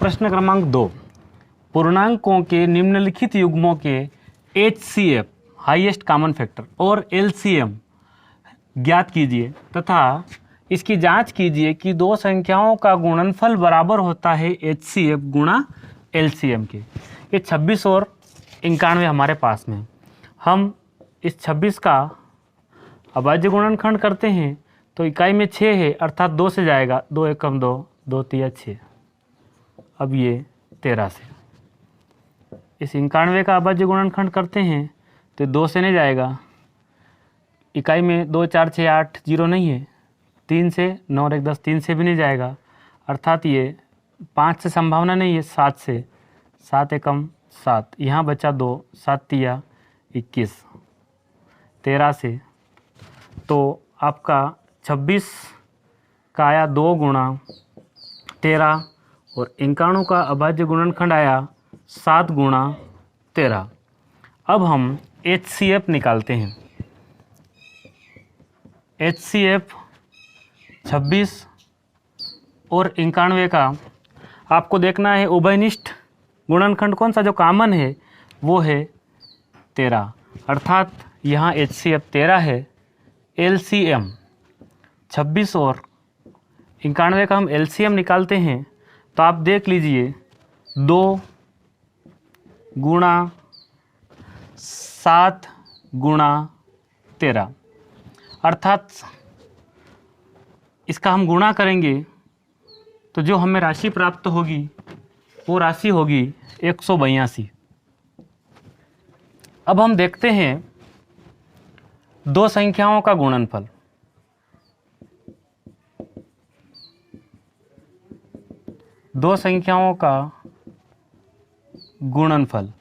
प्रश्न क्रमांक 2, पूर्णांकों के निम्नलिखित युग्मों के HCF हाईएस्ट कॉमन फैक्टर और LCM ज्ञात कीजिए तथा इसकी जांच कीजिए कि दो संख्याओं का गुणनफल बराबर होता है HCF गुणा LCM के। ये 26 और 91 हमारे पास में। हम इस 26 का अभाज्य गुणनखंड करते हैं तो इकाई में 6 है, अर्थात 2 से जाएगा, 2 एकम 2, 2 तिया 6। अब ये 13 से। इस 91 का अभाज्य गुणनखंड करते हैं तो 2 से नहीं जाएगा, इकाई में 2 4 6 8 0 नहीं है, 3 से 9 और 1 10, 3 से भी नहीं जाएगा, अर्थात ये 5 से संभावना नहीं है, 7 से, 7 एकम 7, यहाँ बचा 2, 7 तिया 21, 13 से। तो आपका 26 का आया 2 गुणा 13 और 91 का अभाज्य गुणनखंड आया 7 गुणा 13। अब हम HCF निकालते हैं। HCF 26 और 91 का आपको देखना है उभयनिष्ठ गुणनखंड कौन सा जो कॉमन है वो है 13, अर्थात यहाँ HCF 13 है। LCM 26 और 91 का हम LCM निकालते हैं तो आप देख लीजिए 2 गुणा 7 गुणा 13, अर्थात इसका हम गुणा करेंगे तो जो हमें राशि प्राप्त होगी वो राशि होगी 182। अब हम देखते हैं दो संख्याओं का गुणनफल। दो संख्याओं का गुणनफल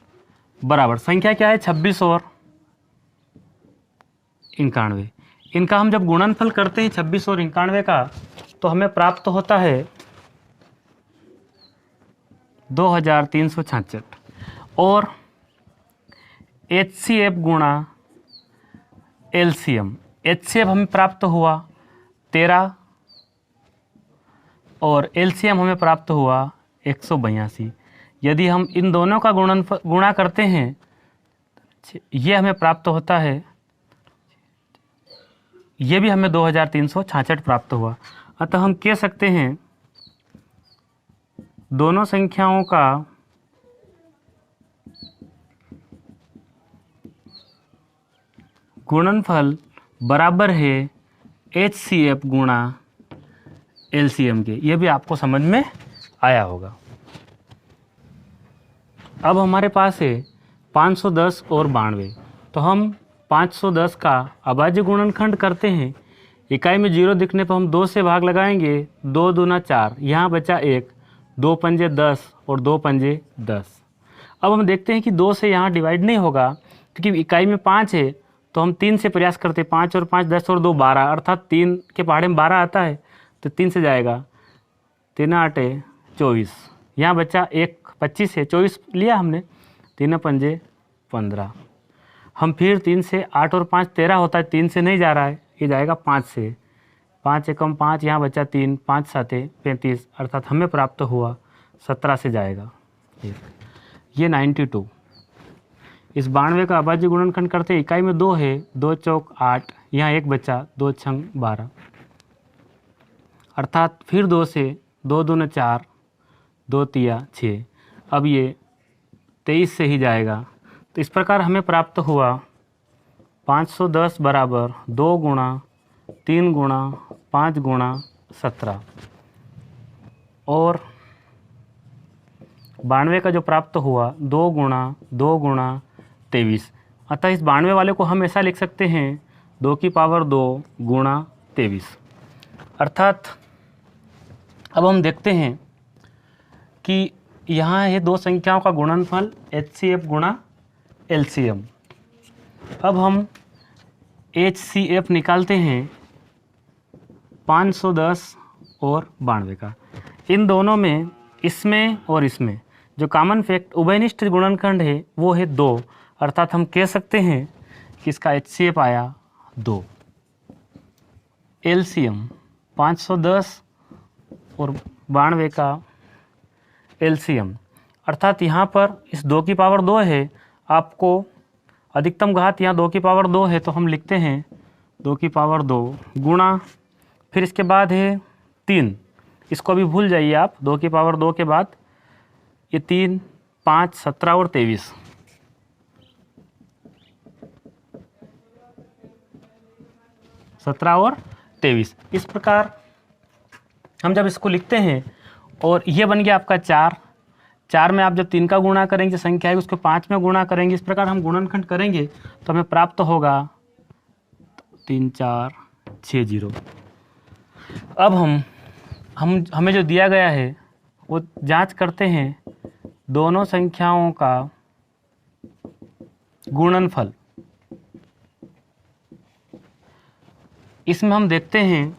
बराबर, संख्या क्या है 26 और 91। इनका हम जब गुणनफल करते हैं 26 और 91 का तो हमें प्राप्त होता है 2366 और HCF गुणा LCM, HCF हमें प्राप्त हुआ 13 और LCM हमें प्राप्त हुआ 182। यदि हम इन दोनों का गुणा करते हैं ये हमें प्राप्त होता है, ये भी हमें 2366 प्राप्त हुआ। अतः हम कह सकते हैं दोनों संख्याओं का गुणनफल बराबर है HCF गुणा LCM के। ये भी आपको समझ में आया होगा। अब हमारे पास है 510 और 92, तो हम 510 का अभाज्य गुणनखंड करते हैं। इकाई में 0 दिखने पर हम 2 से भाग लगाएंगे, 2 दूना 4, यहाँ बचा 1, 2 पंजे 10 और 2 पंजे 10। अब हम देखते हैं कि 2 से यहाँ डिवाइड नहीं होगा क्योंकि इकाई में 5 है, तो हम 3 से प्रयास करते हैं। 5 और 5 10 और 2 12, अर्थात 3 के पहाड़े में 12 आता है तो 3 से जाएगा, 3 8 24, यहाँ बचा 1 25 है, 24 लिया हमने, 3 पंजे 15। हम फिर 3 से 8 और 5 13 होता है, 3 से नहीं जा रहा है, ये जाएगा 5 से, 5 एकम 5, यहाँ बचा 3, 5 7 35, अर्थात हमें प्राप्त हुआ 17 से जाएगा। ये 92। इस 92 का अभाज्य गुणनखंड करते इकाई में 2 है, 2 चौक 8, यहाँ 1 बचा, 2 छंग 12, अर्थात फिर 2 से, 2 दूना 4, 2 तिया 6। अब ये 23 से ही जाएगा। तो इस प्रकार हमें प्राप्त हुआ 510 बराबर 2 गुणा 3 गुणा 5 गुणा 17 और 92 का जो प्राप्त हुआ 2 गुणा 23। अतः इस 92 वाले को हम ऐसा लिख सकते हैं 2 की पावर 2 गुणा 23। अर्थात अब हम देखते हैं कि यहाँ है दो संख्याओं का गुणनफल HCF गुणा LCM। अब हम HCF निकालते हैं 510 और 92 का। इन दोनों में, इसमें और इसमें जो कॉमन फैक्ट उभयनिष्ठ गुणनखंड है वो है 2, अर्थात हम कह सकते हैं कि इसका HCF आया 2। LCM 510 और 92 का LCM, अर्थात यहाँ पर इस 2 की पावर 2 है, आपको अधिकतम घात यहाँ 2 की पावर 2 है, तो हम लिखते हैं 2 की पावर 2 गुणा, फिर इसके बाद है 3, इसको भी भूल जाइए आप, 2 की पावर 2 के बाद ये 3, 5, 17 और 23, 17 और 23। इस प्रकार हम जब इसको लिखते हैं और ये बन गया आपका 4, 4 में आप जब 3 का गुणा करेंगे संख्या है उसको 5 में गुणा करेंगे, इस प्रकार हम गुणनखंड करेंगे तो हमें प्राप्त होगा 3 4 6 0। अब हमें जो दिया गया है वो जांच करते हैं दोनों संख्याओं का गुणनफल। इसमें हम देखते हैं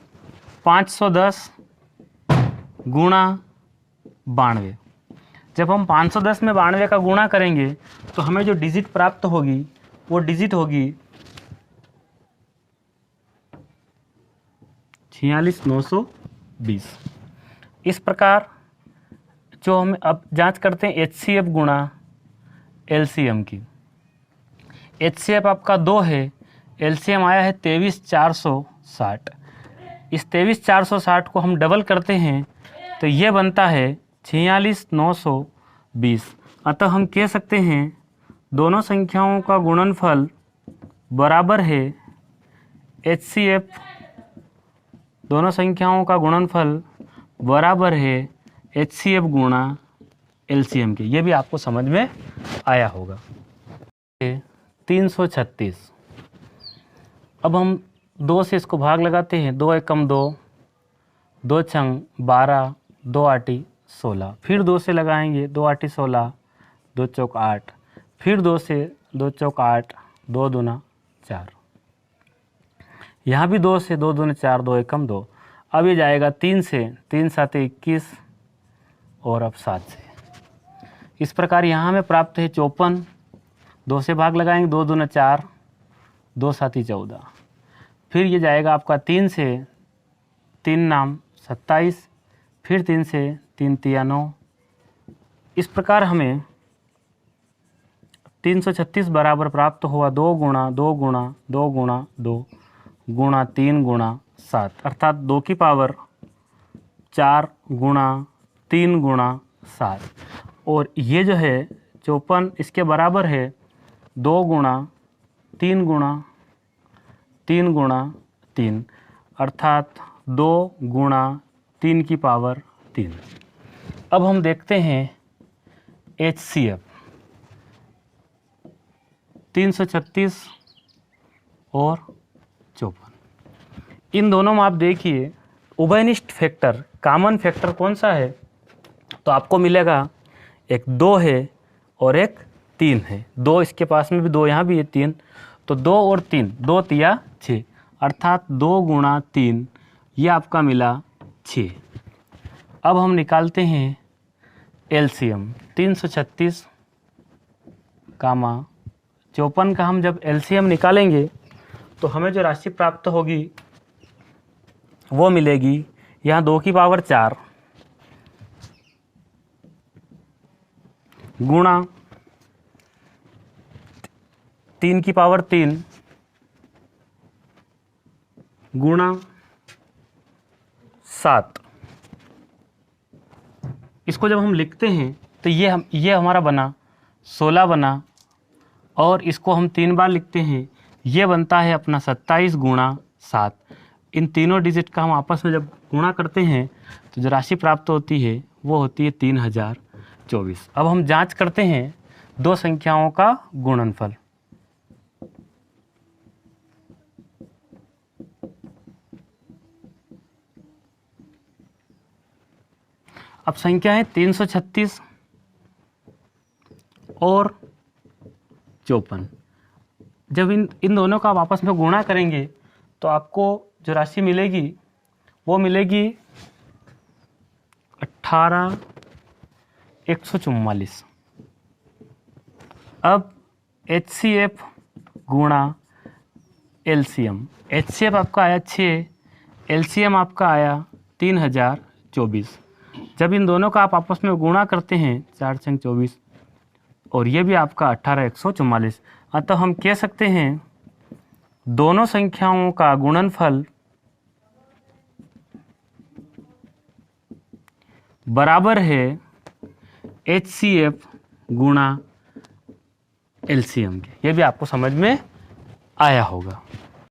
510 गुणा 92। जब हम 510 में 92 का गुणा करेंगे तो हमें जो डिजिट प्राप्त होगी वो डिजिट होगी 46920। इस प्रकार जो हम अब जांच करते हैं HCF गुणा LCM की। HCF आपका 2 है, LCM आया है 23460। इस 23460 को हम डबल करते हैं तो ये बनता है 46920। अतः हम कह सकते हैं दोनों संख्याओं का गुणनफल बराबर है HCF, दोनों संख्याओं का गुणनफल बराबर है HCF गुणा LCM के। ये भी आपको समझ में आया होगा। 336। अब हम 2 से इसको भाग लगाते हैं, 2 एकम 2, 2 छंग 12, 2 आटी 16, फिर 2 से लगाएंगे, 2 आटी 16, 2 चौक 8, फिर 2 से 2 चौक 8, 2 दूना 4, यहाँ भी 2 से 2 दूना 4, 2 एकम 2। अब ये जाएगा 3 से, 3 7 21 और अब 7 से। इस प्रकार यहाँ हमें प्राप्त है 54, 2 से भाग लगाएंगे, 2 दूना 4, 2 7 14, फिर ये जाएगा आपका 3 से, 3 नाम 27, फिर 3 से 3 तिया 9। इस प्रकार हमें 336 बराबर प्राप्त हुआ 2 गुणा 2 गुणा 2 गुणा 2 गुणा 3 गुणा 7, अर्थात 2 की पावर 4 गुणा 3 गुणा 7। और ये जो है 54 इसके बराबर है 2 गुणा 3 गुणा 3 गुणा 3, अर्थात 2 गुणा 3 की पावर 3। अब हम देखते हैं HCF 336 और 54। इन दोनों में आप देखिए उभयनिष्ठ फैक्टर, कॉमन फैक्टर कौन सा है, तो आपको मिलेगा एक 2 है और एक 3 है। 2 इसके पास में भी 2, यहाँ भी है 3, तो 2 और 3, 2 तिया 6, अर्थात 2 गुणा 3, ये आपका मिला 6। अब हम निकालते हैं LCM 336 कामा 54 का हम जब LCM निकालेंगे तो हमें जो राशि प्राप्त होगी वो मिलेगी यहाँ 2 की पावर 4 गुणा 3 की पावर 3 गुणा 7। इसको जब हम लिखते हैं तो ये हमारा बना 16 बना, और इसको हम 3 बार लिखते हैं, ये बनता है अपना 27 गुणा 7। इन तीनों डिजिट का हम आपस में जब गुणा करते हैं तो जो राशि प्राप्त होती है वो होती है 3024। अब हम जांच करते हैं दो संख्याओं का गुणनफल। अब संख्या है 336 और 54। जब इन दोनों का आप आपस में गुणा करेंगे तो आपको जो राशि मिलेगी वो मिलेगी 18,144। अब HCF गुणा LCM, HCF आपका आया 6, LCM आपका आया 3024। जब इन दोनों का आप आपस में गुणा करते हैं 4 छंग 24 और ये भी आपका 18 144, अतः हम कह सकते हैं दोनों संख्याओं का गुणनफल बराबर है HCF गुणा LCM के। ये भी आपको समझ में आया होगा।